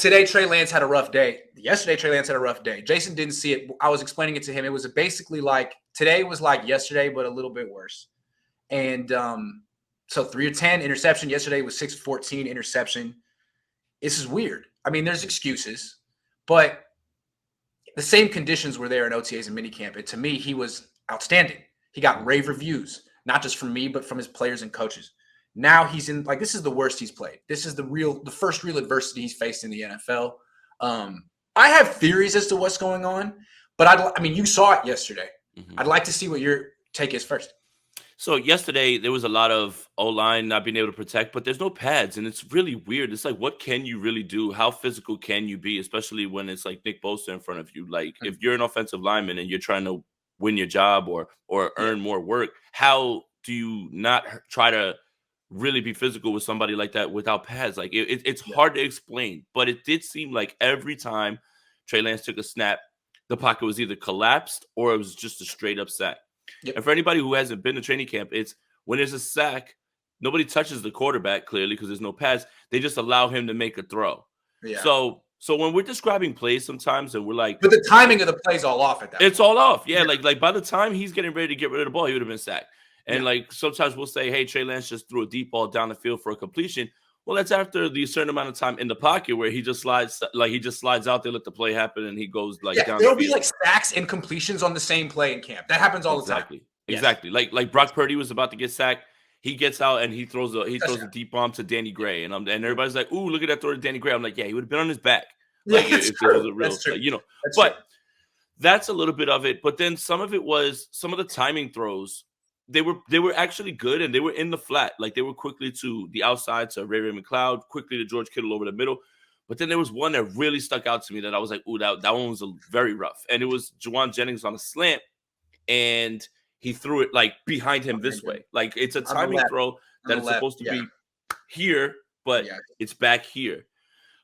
today Trey Lance had a rough day. Yesterday Trey Lance had a rough day. Jason didn't see it. I was explaining it to him. It was basically like today was like yesterday, but a little bit worse. And so 3 of 10 interception. Yesterday was 6 of 14 interception. This is weird. I mean, there's excuses, but the same conditions were there in OTAs and minicamp. And to me, he was outstanding. He got rave reviews, not just from me, but from his players and coaches. Now he's in this is the worst he's played. This is the first real adversity he's faced in the NFL. I have theories as to what's going on, but I mean, you saw it yesterday. Mm-hmm. I'd like to see what your take is first. So yesterday there was a lot of O-line not being able to protect, but there's no pads, and it's really weird. It's like, what can you really do? How physical can you be, especially when it's like Nick Bosa in front of you? Like, if you're an offensive lineman and you're trying to win your job or earn more work, how do you not try to really be physical with somebody like that without pads? Like, it's hard to explain, but it did seem like every time Trey Lance took a snap, the pocket was either collapsed or it was just a straight up sack. Yep. And for anybody who hasn't been to training camp, it's when there's a sack, nobody touches the quarterback clearly because there's no pads. They just allow him to make a throw. Yeah. So when we're describing plays sometimes and we're like, but the timing of the play's all off at that point. It's all off. Yeah. Like by the time he's getting ready to get rid of the ball, he would have been sacked. And like sometimes we'll say, hey, Trey Lance just threw a deep ball down the field for a completion. Well, that's after the certain amount of time in the pocket where he just slides out there, let the play happen, and he goes down. There'll be like sacks and completions on the same play in camp. That happens all the time. Exactly. Like Brock Purdy was about to get sacked. He gets out and he throws a deep bomb to Danny Gray, and everybody's like, "Ooh, look at that throw to Danny Gray." I'm like, "Yeah, he would have been on his back." Like if it was a real, that's a little bit of it. But then some of it was some of the timing throws. They were actually good, and they were in the flat. Like they were quickly to the outside to Ray McLeod, quickly to George Kittle over the middle. But then there was one that really stuck out to me that I was like, "Ooh, that one was very rough." And it was Juwan Jennings on a slant, and he threw it like behind him this way. Like it's a timing throw that it's supposed to be here, but it's back here.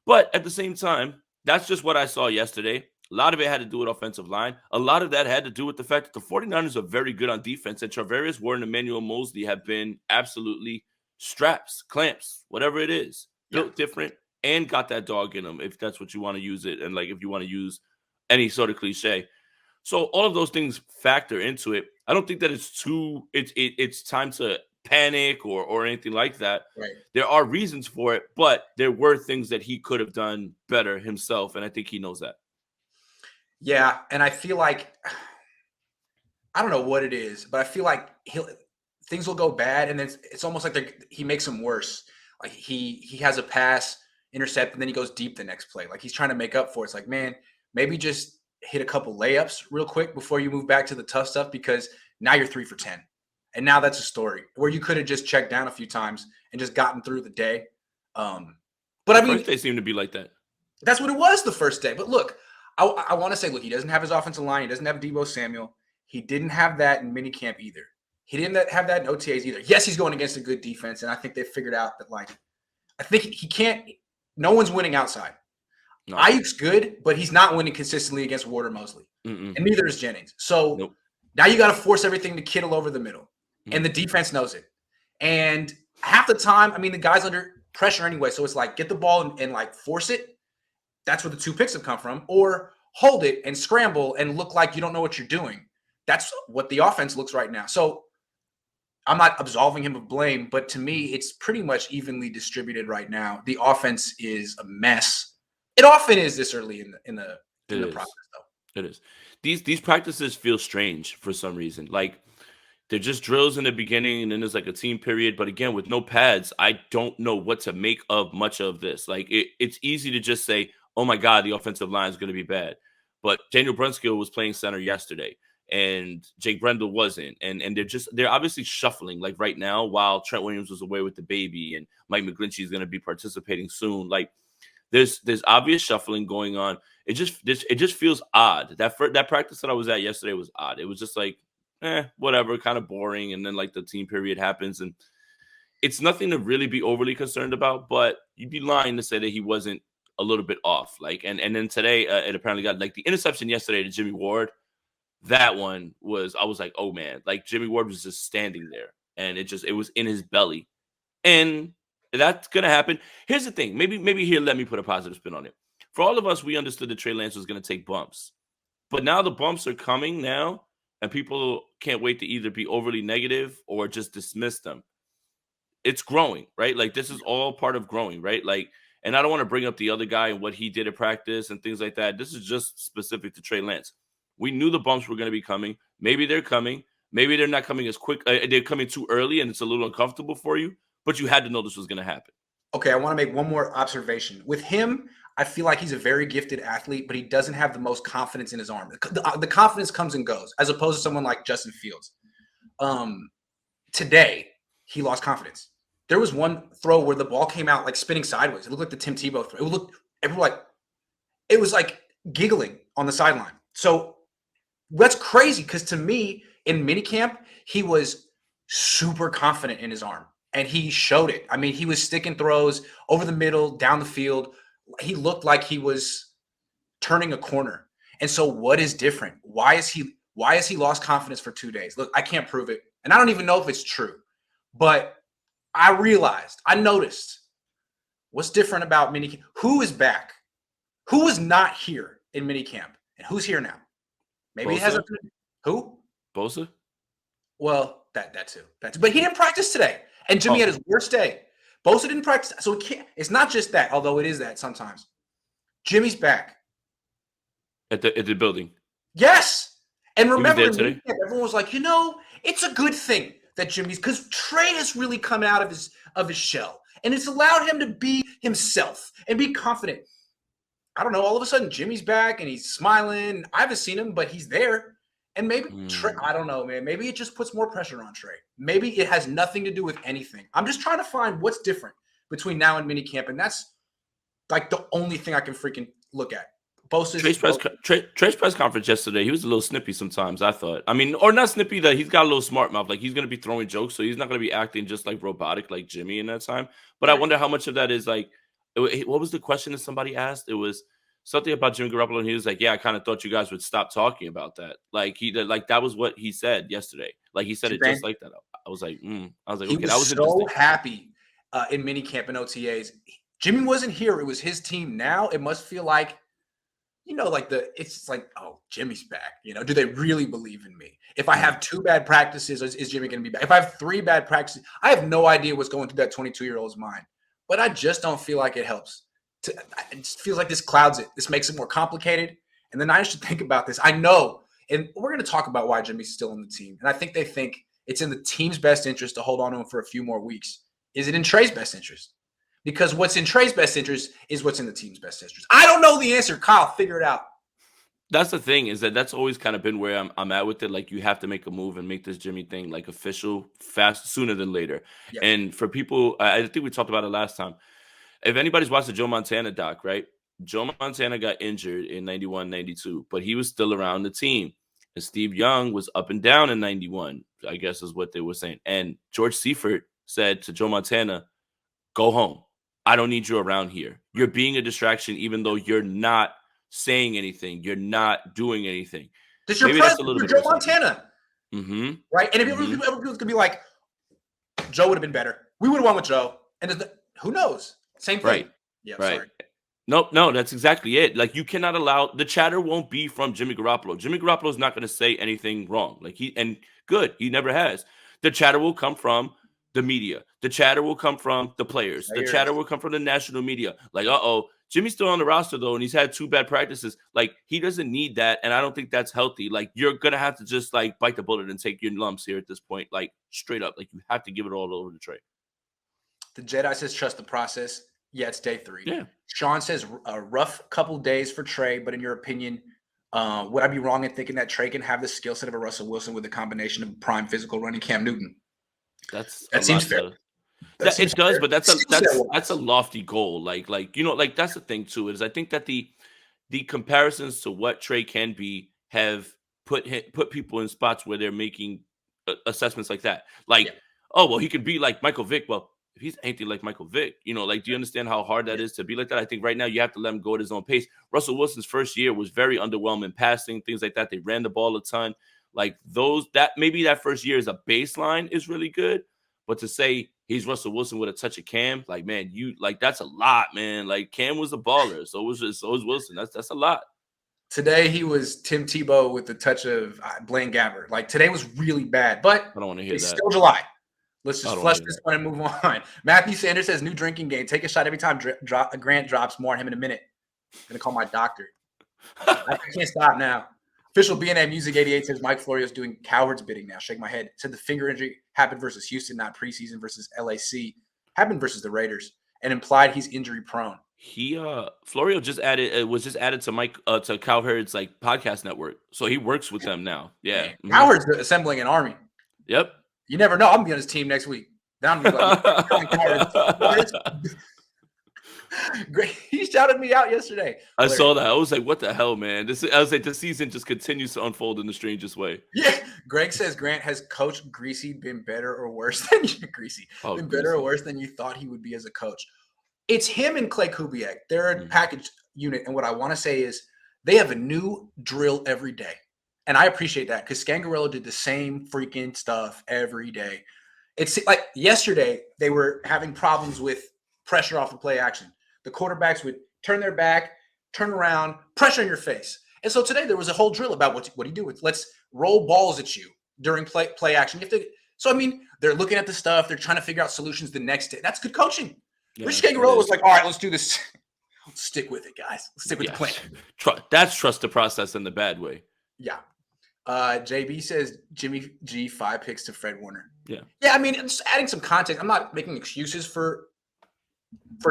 But at the same time, that's just what I saw yesterday. A lot of it had to do with offensive line. A lot of that had to do with the fact that the 49ers are very good on defense, and Charvarius Ward and Emmanuel Mosley have been absolutely straps, clamps, whatever it is, built different and got that dog in them, if that's what you want to use it, and like if you want to use any sort of cliche. So all of those things factor into it. I don't think that it's time to panic or anything like that. Right. There are reasons for it, but there were things that he could have done better himself, and I think he knows that. Yeah, and I feel like I don't know what it is, but I feel like things will go bad, and then it's almost like he makes them worse. Like he has a pass intercept, and then he goes deep the next play. Like he's trying to make up for it. It's like, man, maybe just hit a couple layups real quick before you move back to the tough stuff, because now you're 3 for 10, and now that's a story where you could have just checked down a few times and just gotten through the day. But I mean, first day seemed to be like that. That's what it was the first day. But look. I want to say, look, he doesn't have his offensive line. He doesn't have Deebo Samuel. He didn't have that in minicamp either. He didn't have that in OTAs either. Yes, he's going against a good defense, and I think they figured out that, like, I think he can't – no one's winning outside. No. Ayuk's good, but he's not winning consistently against Ward or Mosley, and neither is Jennings. So now you got to force everything to Kittle over the middle, and the defense knows it. And half the time, I mean, the guy's under pressure anyway, so it's like get the ball and like force it. That's where the 2 picks have come from. Or hold it and scramble and look like you don't know what you're doing. That's what the offense looks right now. So I'm not absolving him of blame, but to me, it's pretty much evenly distributed right now. The offense is a mess. It often is this early in the process, though. It is. These practices feel strange for some reason. Like they're just drills in the beginning, and then there's like a team period. But again, with no pads, I don't know what to make of much of this. Like it's easy to just say, oh my God, the offensive line is going to be bad. But Daniel Brunskill was playing center yesterday, and Jake Brendel wasn't. And they're obviously shuffling like right now while Trent Williams was away with the baby, and Mike McGlinchey is going to be participating soon. Like there's obvious shuffling going on. It just feels odd. That practice that I was at yesterday was odd. It was just like, whatever, kind of boring. And then like the team period happens, and it's nothing to really be overly concerned about, but you'd be lying to say that he wasn't a little bit off. Like, and then today it apparently got like the interception yesterday to Jimmy Ward. That one was, I was like, oh man, like Jimmy Ward was just standing there, and it was in his belly, and that's going to happen. Here's the thing. Maybe here, let me put a positive spin on it. for all of us, we understood that Trey Lance was going to take bumps. But now the bumps are coming now, and people can't wait to either be overly negative or just dismiss them. It's growing, right? Like, this is all part of growing, right? Like, and I don't want to bring up the other guy and what he did at practice and things like that. This is just specific to Trey Lance. We knew the bumps were going to be coming. Maybe they're coming. Maybe they're not coming as quick. They're coming too early, and it's a little uncomfortable for you. But you had to know this was going to happen. Okay, I want to make one more observation. With him, I feel like he's a very gifted athlete, but he doesn't have the most confidence in his arm. The confidence comes and goes, as opposed to someone like Justin Fields. Today, he lost confidence. There was one throw where the ball came out like spinning sideways. It looked like the Tim Tebow throw. It was like giggling on the sideline. So that's crazy because to me, in minicamp, he was super confident in his arm. And he showed it. I mean, he was sticking throws over the middle, down the field. He looked like he was turning a corner. And so what is different? Why is he lost confidence for 2 days? Look, I can't prove it. And I don't even know if it's true. But I noticed what's different about minicamp. Who is back? Who is not here in minicamp? And who's here now? Maybe it hasn't been. Who? Bosa? Well, that too. But he didn't practice today. And Jimmy had his worst day. Bosa didn't practice. So it's not just that, although it is that sometimes. Jimmy's back. At the building. Yes. And remember, today? everyone was like, it's a good thing that Jimmy's, because Trey has really come out of his shell. And it's allowed him to be himself and be confident. I don't know. All of a sudden, Jimmy's back and he's smiling. I haven't seen him, but he's there. And maybe Trey, I don't know, man. Maybe it just puts more pressure on Trey. Maybe it has nothing to do with anything. I'm just trying to find what's different between now and minicamp, and that's like the only thing I can freaking look at. Trey's press conference yesterday, he was a little snippy sometimes, I thought. I mean, or not snippy, that he's got a little smart mouth. Like, he's going to be throwing jokes, so he's not going to be acting just like robotic like Jimmy in that time. But I wonder how much of that is like, what was the question that somebody asked? It was something about Jimmy Garoppolo, and he was like, yeah, I kind of thought you guys would stop talking about that. Like, that was what he said yesterday. Like, he said it just like that. I was like, okay, that was so happy in minicamp and OTAs. Jimmy wasn't here. It was his team. Now it must feel like, it's like, oh, Jimmy's back. Do they really believe in me? If I have 2 bad practices, is Jimmy going to be back? If I have 3 bad practices, I have no idea what's going through that 22-year-old's mind. But I just don't feel like it helps. It just feels like this clouds it. This makes it more complicated. And the Niners should think about this. I know, and we're going to talk about why Jimmy's still on the team. And I think they think it's in the team's best interest to hold on to him for a few more weeks. Is it in Trey's best interest? Because what's in Trey's best interest is what's in the team's best interest. I don't know the answer. Kyle, figure it out. That's the thing, is that's always kind of been where I'm at with it. Like, you have to make a move and make this Jimmy thing like official fast, sooner than later. Yep. And for people, I think we talked about it last time. If anybody's watched the Joe Montana doc, right? Joe Montana got injured in 91, 92, but he was still around the team. And Steve Young was up and down in 91, I guess is what they were saying. And George Seifert said to Joe Montana, go home. I don't need you around here. You're being a distraction, even though you're not saying anything. You're not doing anything. This your president for Joe Montana. Mm-hmm. Right? And if people could be like, Joe would have been better. We would have won with Joe. And who knows? Same thing. Right. Yeah, right. Sorry. No, that's exactly it. Like, you cannot allow the chatter won't be from Jimmy Garoppolo. Jimmy Garoppolo is not going to say anything wrong. Like, he never has. The chatter will come from the media. The chatter will come from the players. The chatter will come from the national media. Like, Jimmy's still on the roster though, and he's had 2 bad practices. Like, he doesn't need that, and I don't think that's healthy. Like, you're gonna have to just like bite the bullet and take your lumps here at this point. Like, straight up, like, you have to give it all over to Trey. The Jedi says trust the process. Yeah, it's day 3. Yeah. Sean says a rough couple days for Trey, but in your opinion, would I be wrong in thinking that Trey can have the skill set of a Russell Wilson with a combination of prime physical running Cam Newton? That seems fair. It does, but that's a lofty goal. Like that's the thing too, is I think that the comparisons to what Trey can be have put people in spots where they're making assessments like that. Like, oh, well, he could be like Michael Vick. Well, if he's anything like Michael Vick, do you understand how hard that is to be like that? I think right now you have to let him go at his own pace. Russell Wilson's first year was very underwhelming passing, things like that. They ran the ball a ton. Like, maybe that first year as a baseline is really good, but to say he's Russell Wilson with a touch of Cam. Like, man, that's a lot, man. Like, Cam was a baller, so was Wilson. That's a lot. Today he was Tim Tebow with a touch of Blaine Gabbert. Like, today was really bad, but I don't want to hear it's that. still July. Let's just I don't flush hear this that. one and move on. Matthew Sanders says, new drinking game. Take a shot every time Grant drops. More on him in a minute. I'm going to call my doctor. I can't stop now. Official BNA Music 88 says Mike Florio's doing Cowherd's bidding now. Shake my head. Said the finger injury happened versus Houston, not preseason versus LAC. Happened versus the Raiders, and implied he's injury prone. Florio was just added to Mike to Cowherd's like podcast network, so he works with them now. Yeah, mm-hmm. Cowherd's assembling an army. Yep. You never know. I'm gonna be on his team next week. Down to be like, great. He shouted me out yesterday. I saw that. I was like, "What the hell, man?" I was like, the season just continues to unfold in the strangest way. Yeah. Greg says, Grant, has Coach Greasy been better or worse than better or worse than you thought he would be as a coach? It's him and Clay Kubiak. They're a package unit, and what I want to say is they have a new drill every day, and I appreciate that because Scangarello did the same freaking stuff every day. It's like yesterday they were having problems with pressure off the play action. The quarterbacks would turn their back, turn around, pressure in your face. And so today there was a whole drill about what do you do with let's roll balls at you during play action. So I mean, they're looking at the stuff, they're trying to figure out solutions the next day. That's good coaching. Yeah, Rich Scangarello was like, all right, let's do this. Let's stick with it, guys. Let's stick with the plan. That's trust the process in the bad way. Yeah. JB says Jimmy G 5 picks to Fred Warner. Yeah. Yeah, I mean, just adding some context. I'm not making excuses for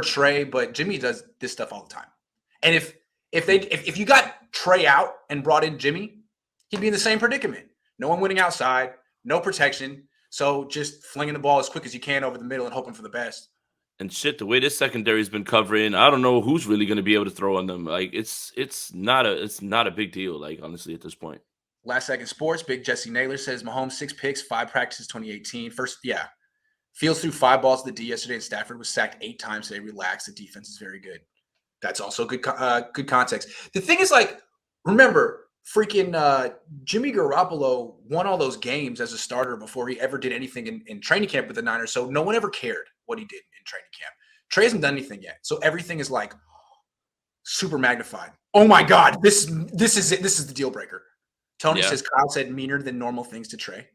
Trey, but Jimmy does this stuff all the time. And if you got Trey out and brought in Jimmy, he'd be in the same predicament. No one winning outside, no protection. So just flinging the ball as quick as you can over the middle and hoping for the best. And shit, the way this secondary's been covering, I don't know who's really going to be able to throw on them. Like it's not a big deal. Like honestly, at this point. Last Second Sports, Big Jesse Naylor says Mahomes 6 picks, 5 practices, 2018. Fields threw 5 balls to the D yesterday, and Stafford was sacked 8 times today. Relax, the defense is very good. That's also good context. The thing is, like, remember, freaking Jimmy Garoppolo won all those games as a starter before he ever did anything in training camp with the Niners. So no one ever cared what he did in training camp. Trey hasn't done anything yet. So everything is like super magnified. Oh my God, this is it. This is the deal breaker. Tony says Kyle said meaner than normal things to Trey.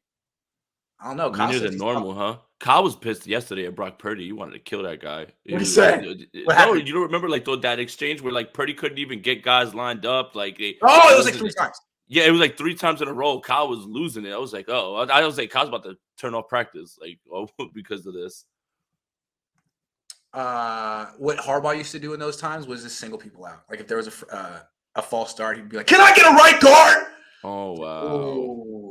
I don't know. Meaner than normal, huh? Kyle was pissed yesterday at Brock Purdy. He wanted to kill that guy. What did he say? You don't remember like that exchange where like Purdy couldn't even get guys lined up? Like it was like 3 times. Yeah, it was like 3 times in a row. Kyle was losing it. I was like, I was like, Kyle's about to turn off practice, like, because of this. What Harbaugh used to do in those times was just single people out. Like if there was a false start, he'd be like, "Can I get a right guard?" Oh wow!